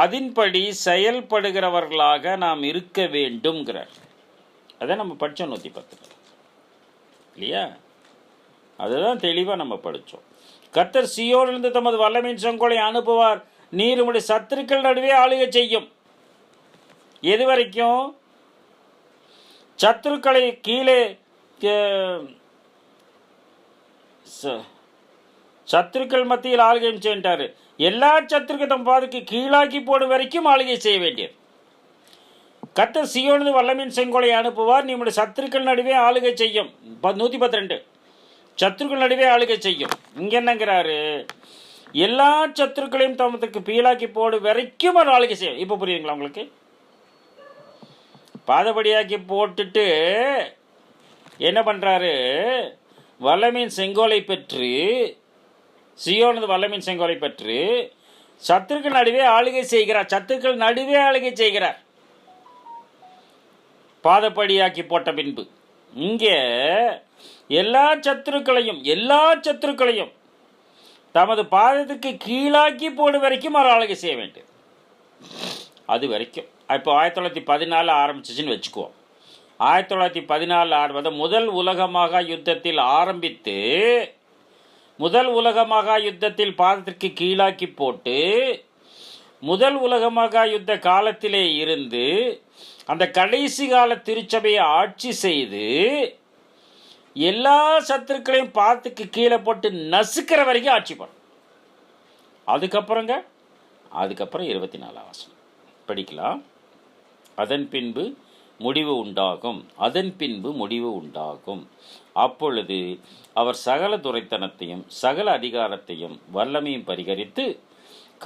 அதன்படி செயல்படுகிறவர்களாக நாம் இருக்க வேண்டும்ங்கிறார். அதான் நம்ம படித்தோம் 110 இல்லையா? அதுதான் தெளிவாக நம்ம படித்தோம். கர்த்தர் சீயோனிலிருந்து தமது வல்லமையின் செங்கோலை அனுப்புவார், நீர் உம்முடைய சத்துருக்கள் நடுவே ஆளுகை செய்யும். எது வரைக்கும்? சத்துருக்களை கீழே சத்துருக்கள் மத்தியில் ஆளுகை செய்யிட்டாரு. எல்லா சத்துருக்கள் தம் பாதுக்கு கீழாக்கி போடும் வரைக்கும் ஆளுகை செய்ய வேண்டியது. கர்த்தர் சீயோனிலிருந்து வல்லமையின் செங்கோலை அனுப்புவார், நீ உம்முடைய சத்துருக்கள் நடுவே ஆளுகை செய்யும். 112 சத்துருக்கள் நடுவே ஆளுகை செய்யும். இங்க என்னங்கிறாரு? எல்லா சத்துருக்களையும் தமத்துக்கு கீழாக்கி போடு வரைக்கும் ஒரு ஆளுகை செய்யும். இப்போ புரியுதுங்களா உங்களுக்கு? பாதபடியாக்கி போட்டுட்டு என்ன பண்றாரு? வல்லமையின் செங்கோலை பெற்று, சீயோனது வல்லமையின் செங்கோலை பெற்று சத்துருக்கள் நடுவே ஆளுகை செய்கிறார். சத்துருக்கள் நடுவே ஆளுகை செய்கிறார் பாதப்படியாக்கி போட்ட பின்பு. இங்கே எல்லா சத்துருக்களையும் தமது பாதத்துக்கு கீழாக்கி போடு வரைக்கும் அவர் ஆளுகை செய்ய வேண்டியது. அது வரைக்கும். இப்போ 1914 ஆரம்பிச்சிச்சுன்னு வச்சுக்குவோம். 1914 ஆரம்பித்த முதல் உலகமாக யுத்தத்தில் ஆரம்பித்து, முதல் உலகமாக யுத்தத்தில் பாதத்திற்கு கீழாக்கி போட்டு, முதல் உலகமாக யுத்த காலத்திலே இருந்து அந்த கடைசி கால திருச்சபையை ஆட்சி செய்து எல்லா சத்துருக்களையும் பாதத்துக்கு கீழே போட்டு நசுக்கிற வரைக்கும் ஆட்சி பண்ணும். அதுக்கப்புறம் 24 வசனம் படிக்கலாம். அதன் பின்பு முடிவு உண்டாகும். அப்பொழுது அவர் சகல துரைத்தனத்தையும் சகல அதிகாரத்தையும் வல்லமையும் பரிகரித்து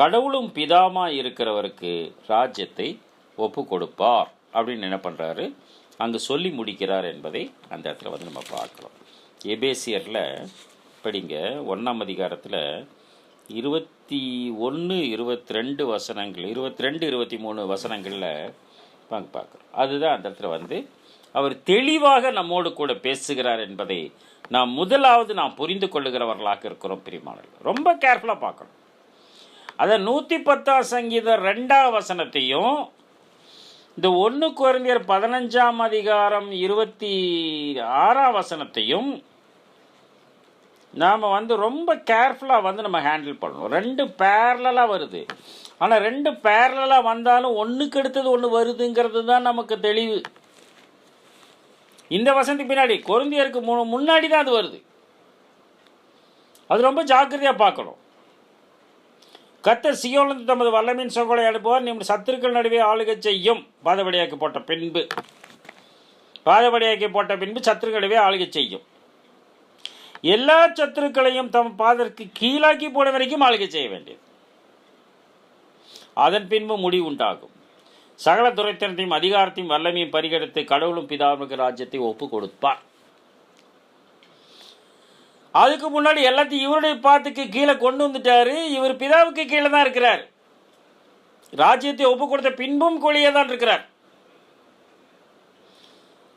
கடவுளும் பிதாமா இருக்கிறவருக்கு ராஜ்யத்தை ஒப்பு கொடுப்பார் அப்படின்னு என்ன பண்ணுறாரு? அங்கே சொல்லி முடிக்கிறார் என்பதை அந்த இடத்துல நம்ம பார்க்கலாம். எபேசியரில் படிங்க 1ஆம் அதிகாரத்தில் 21, 22 வசனங்கள், 22, 23 வசனங்களில் பார்க்குறோம். அதுதான் அந்த இடத்துல அவர் தெளிவாக நம்மோடு கூட பேசுகிறார் என்பதை முதலாவது நாம் புரிந்து கொள்ளுகிறவர்களாக இருக்கிறோம் பிரியமானவர்களே. ரொம்ப கேர்ஃபுல்லாக பார்க்கணும். அதை 110 சங்கீதம் 2ஆம் வசனத்தையும் இந்த 1 கொரிந்தியர் 15ஆம் அதிகாரம் 26ஆம் வசனத்தையும் நாம் ரொம்ப கேர்ஃபுல்லாக நம்ம ஹேண்டில் பண்ணணும். 2 பேரலாக வருது. ஆனால் 2 பேரலாக வந்தாலும் ஒன்றுக்கு அடுத்தது ஒன்று வருதுங்கிறது தான் நமக்கு தெளிவு. இந்த வசனத்துக்கு பின்னாடி கொரிந்தியருக்கு முன்னாடி தான் அது வருது. அது ரொம்ப ஜாக்கிரதையாக பார்க்கணும். கர்த்தர் சீயோனிலிருந்து தமது வல்லமையின் செங்கோலை அனுப்புவார், நம்முடைய சத்துருக்கள் நடுவே ஆளுகை செய்யும். பாதபடியாக்கி போட்ட பின்பு சத்துருக்கள் நடுவே ஆளுகை செய்யும். எல்லா சத்துருக்களையும் தம் பாதத்திற்கு கீழாக்கி போட வரைக்கும் ஆளுகை செய்ய வேண்டியது. அதன் பின்பு முடிவு உண்டாகும். சகல துரைத்தனத்தையும் அதிகாரத்தையும் வல்லமையும் பரிகரித்து கடவுளும் பிதாவுக்கு ராஜ்யத்தை ஒப்பு கொடுப்பார். அதுக்கு முன்னாடி எல்லாத்தையும் இவருடைய பாதத்துக்கு கீழே கொண்டு வந்துட்டாரு. இவர் பிதாவுக்கு கீழே தான் இருக்கிறார். ராஜ்யத்தை ஒப்பு கொடுத்த பின்பும் கொலியே தான் இருக்கிறார்.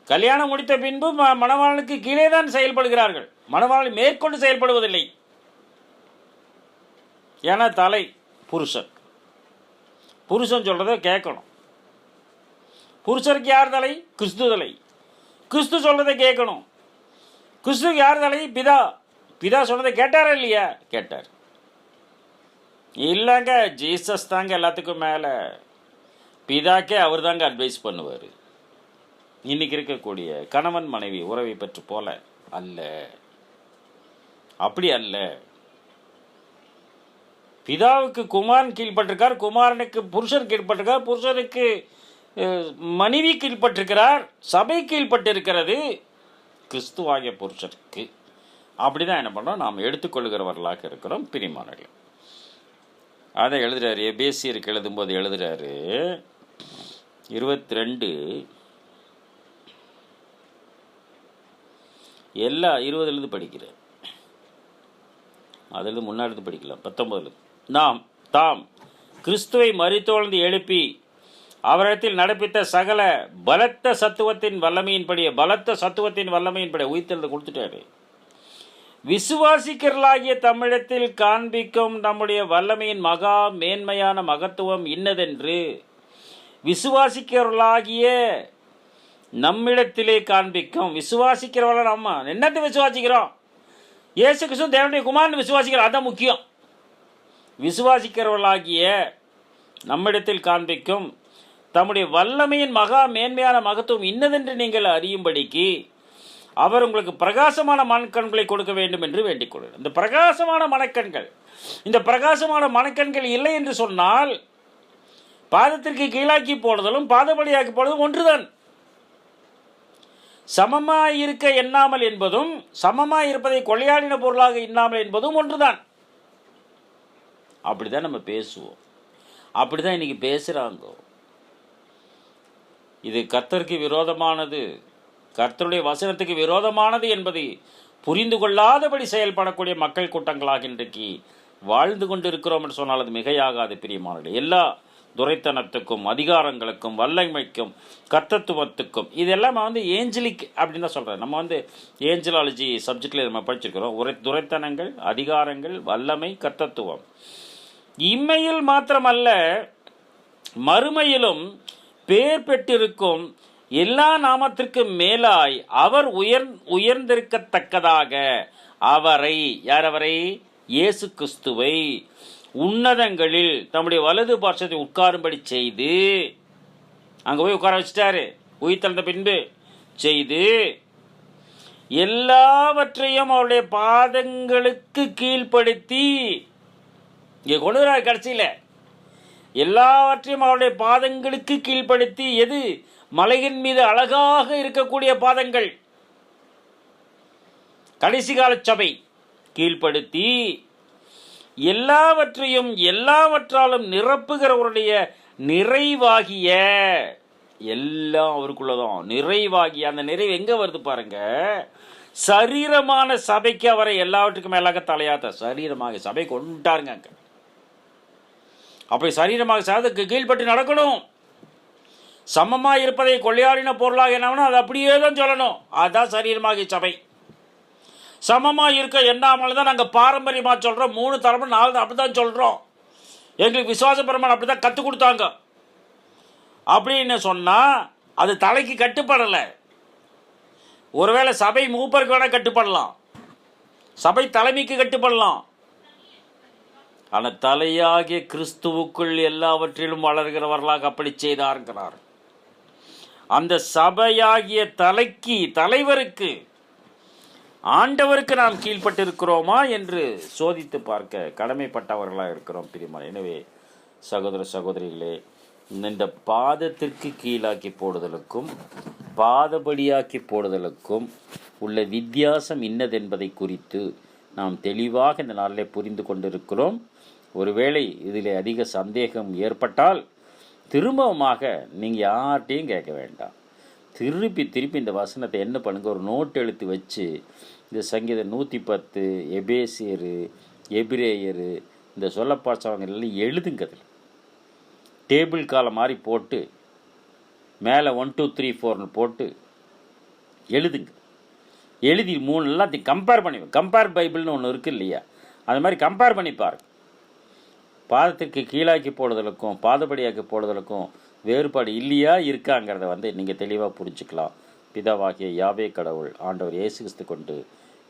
கல்யாணம் முடித்த பின்பு மணவாளனுக்கு கீழே தான் செயல்படுகிறார்கள். மணவாளன் மேற்கொண்டு செயல்படுவதில்லை. ஏன்னா தலை புருஷன் சொல்றதை கேட்கணும். புருஷருக்கு யார் தலை? கிறிஸ்து தலை. கிறிஸ்து சொல்றதை கேட்கணும். கிறிஸ்துக்கு யார் தலை? பிதா. பிதா சொன்னதை கேட்டாரா இல்லையா? கேட்டார். இல்லைங்க, ஜீசஸ் தாங்க எல்லாத்துக்கும் மேலே. பிதாக்கே அவர் தாங்க அட்வைஸ் பண்ணுவார். இன்னைக்கு இருக்கக்கூடிய கணவன் மனைவி உறவை பற்றி போல அல்ல, அப்படி அல்ல. பிதாவுக்கு குமாரன் கீழ்பட்டிருக்கார், குமாரனுக்கு புருஷன் கீழ்பட்டிருக்கார், புருஷனுக்கு மனைவி கீழ்பட்டிருக்கிறார், சபை கீழ்பட்டிருக்கிறது கிறிஸ்துவாகிய புருஷனுக்கு. அப்படிதான் என்ன பண்ணுறோம், நாம் எடுத்துக்கொள்கிறவர்களாக இருக்கிறோம் பிரியமானவர்களே. அதை எழுதுறாரு, எபேசியருக்கு எழுதும்போது எழுதுறாரு 22 எல்லா 20 படிக்கிறேன், அதில் முன்னாடி படிக்கலாம். 19 நாம் தாம் கிறிஸ்துவை மரித்தோழ்ந்து எழுப்பி அவரிடத்தில் நடப்பித்த சகல பலத்த சத்துவத்தின் வல்லமையின்படி உயிர்த்தெழுந்து கொடுத்துட்டாரு. விசுவாசிக்கிறலாகிய தமிழத்தில் காண்பிக்கும் நம்முடைய வல்லமையின் மகா மேன்மையான மகத்துவம் இன்னதென்று விசுவாசிக்கிறவர்களாகிய நம்மிடத்திலே காண்பிக்கும். விசுவாசிக்கிறவர்கள் நம்ம என்னத்தை விசுவாசிக்கிறோம்? இயேசு கிறிஸ்து தேவனுடைய குமாரன் விசுவாசிக்கிறோம், அதான் முக்கியம். விசுவாசிக்கிறவர்களாகிய நம்மிடத்தில் காண்பிக்கும் தம்முடைய வல்லமையின் மகா மேன்மையான மகத்துவம் இன்னதென்று நீங்கள் அறியும்படிக்கு அவர் உங்களுக்கு பிரகாசமான மனக்கண்களை கொடுக்க வேண்டும் என்று வேண்டிக் கொள்கிறார். இந்த பிரகாசமான மனக்கண்கள், இந்த பிரகாசமான மனக்கண்கள் இல்லை என்று சொன்னால் பாதத்திற்கு கீழாக்கி போடுதலும் பாதபடியாக்கி போடுதலும் ஒன்றுதான். சமமாய் இருக்க எண்ணாமல் என்பதும் சமமாய் இருப்பதை கொள்ளையாடின பொருளாக எண்ணாமல் என்பதும் ஒன்றுதான். அப்படிதான் நம்ம பேசுவோம், அப்படிதான் இன்னைக்கு பேசுறாங்க. இது கர்த்தருக்கு விரோதமானது, கர்த்தருடைய வசனத்துக்கு விரோதமானது என்பதை புரிந்து கொள்ளாதபடி செயல்படக்கூடிய மக்கள் கூட்டங்களாக இன்றைக்கு வாழ்ந்து கொண்டு இருக்கிறோம் என்று சொன்னால் அது மிகையாகாது பிரியமானது. எல்லா துரைத்தனத்துக்கும் அதிகாரங்களுக்கும் வல்லமைக்கும் கர்த்தத்துவத்துக்கும் இதெல்லாம் ஏஞ்சலிக் அப்படின்னு தான் சொல்கிறேன். நம்ம ஏஞ்சலாலஜி சப்ஜெக்டில் நம்ம படிச்சிருக்கிறோம். துரைத்தனங்கள், அதிகாரங்கள், வல்லமை, கர்த்தத்துவம். இம்மையில் மாத்திரமல்ல மறுமையிலும் பேர் பெற்றிருக்கும் எல்லா நாமத்திற்கும் மேலாய் அவர் உயர்ந்திருக்கத்தக்கதாக அவரை, யார் அவரை? இயேசு கிறிஸ்துவை உன்னதங்களில் தம்முடைய வலது பார்சத்தை உட்காரும்படி செய்து, அங்கே போய் உட்கார வச்சுட்டாரு, உயிர்த்தெழுந்த பின்பு செய்து எல்லாவற்றையும் அவருடைய பாதங்களுக்கு கீழ்ப்படுத்தி, இங்கே கொண்டு வர கடைசியில் எல்லாவற்றையும் அவருடைய பாதங்களுக்கு கீழ்ப்படுத்தி, எது? மலையின் மீது அழகாக இருக்கக்கூடிய பாதங்கள், கடைசி கால சபை கீழ்ப்படுத்தி எல்லாவற்றையும் எல்லாவற்றாலும் நிரப்புகிறவருடைய நிறைவாகிய, எல்லாம் அவருக்குள்ளதான் நிறைவாகிய, அந்த நிறைவு எங்க வருது பாருங்க, சரீரமான சபைக்கு அவரை எல்லாவற்றுக்கும் மேலாக தலையாத்த சரீரமாக சபை கொண்டுட்டாருங்க. அப்படி சரீரமாக சாதத்துக்கு கீழ்பட்டு நடக்கணும். சமமாக இருப்பதை கொள்ளையாடின பொருளாக என்ன, அது அப்படியே தான் சொல்லணும். அதுதான் சரீரமாகிய சபை. சமமாக இருக்க எண்ணாமல் தான் நாங்கள் பாரம்பரியமாக சொல்கிறோம். 3 தலைமுறை 4 அப்படி தான் சொல்கிறோம். எங்களுக்கு விசுவாச பிரமாணம் அப்படி தான் கற்றுக் கொடுத்தாங்க அப்படின்னு சொன்னால் அது தலைக்கு கட்டுப்படலை. ஒருவேளை சபை மூப்பருக்கு வேணால் கட்டுப்படலாம், சபை தலைமைக்கு கட்டுப்படலாம். ஆனால் தலையாகிய கிறிஸ்துவுக்குள் எல்லாவற்றிலும் வளர்கிறவர்களாக அப்படி செய்தார்கிறார். அந்த சபையாகிய தலைக்கு, தலைவருக்கு, ஆண்டவருக்கு நாம் கீழ்பட்டிருக்கிறோமா என்று சோதித்து பார்க்க கடமைப்பட்டவர்களாக இருக்கிறோம் பிரியமான. எனவே சகோதர சகோதரிகளே, இந்த பாதத்திற்கு கீழாக்கி போடுதலுக்கும் பாதபடியாக்கி போடுதலுக்கும் உள்ள வித்தியாசம் இன்னதென்பதை குறித்து நாம் தெளிவாக இந்த நாளில் புரிந்து கொண்டிருக்கிறோம். ஒருவேளை இதில் அதிக சந்தேகம் ஏற்பட்டால் திரும்பவுமாக நீங்கள் யார்கிட்டையும் கேட்க வேண்டாம். திருப்பி இந்த வசனத்தை என்ன பண்ணுங்க, ஒரு நோட் எழுத்து வச்சு இந்த சங்கீதம் 110, எபேசியர், எபிரேயர், இந்த சொல்லப்பாச்சவங்க எல்லாம் எழுதுங்க. அதில் டேபிள் காலம் மாதிரி போட்டு மேலே 1 2 3 4 போட்டு எழுதுங்க. எழுதி 3 எல்லாத்தையும் கம்பேர் பண்ணி, கம்பேர் பைபிள்னு ஒன்று இருக்குது இல்லையா, அது மாதிரி கம்பேர் பண்ணி பாருங்க. பாதத்திற்கு கீழாக்கி போடுதலுக்கும் பாதபடியாக்கி போடுதலுக்கும் வேறுபாடு இல்லையா இருக்காங்கிறத நீங்கள் தெளிவாக புரிஞ்சுக்கலாம் பிதாவாகிய யாவே கடவுள் ஆண்டவர் இயேசு கிறிஸ்து கொண்டு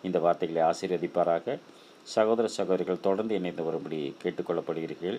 இந்த வார்த்தைகளை ஆசீர்வதிப்பாராக. சகோதர சகோதரிகள் தொடர்ந்து இணைந்து வரும்படி கேட்டுக்கொள்ளப்படுகிறீர்கள்.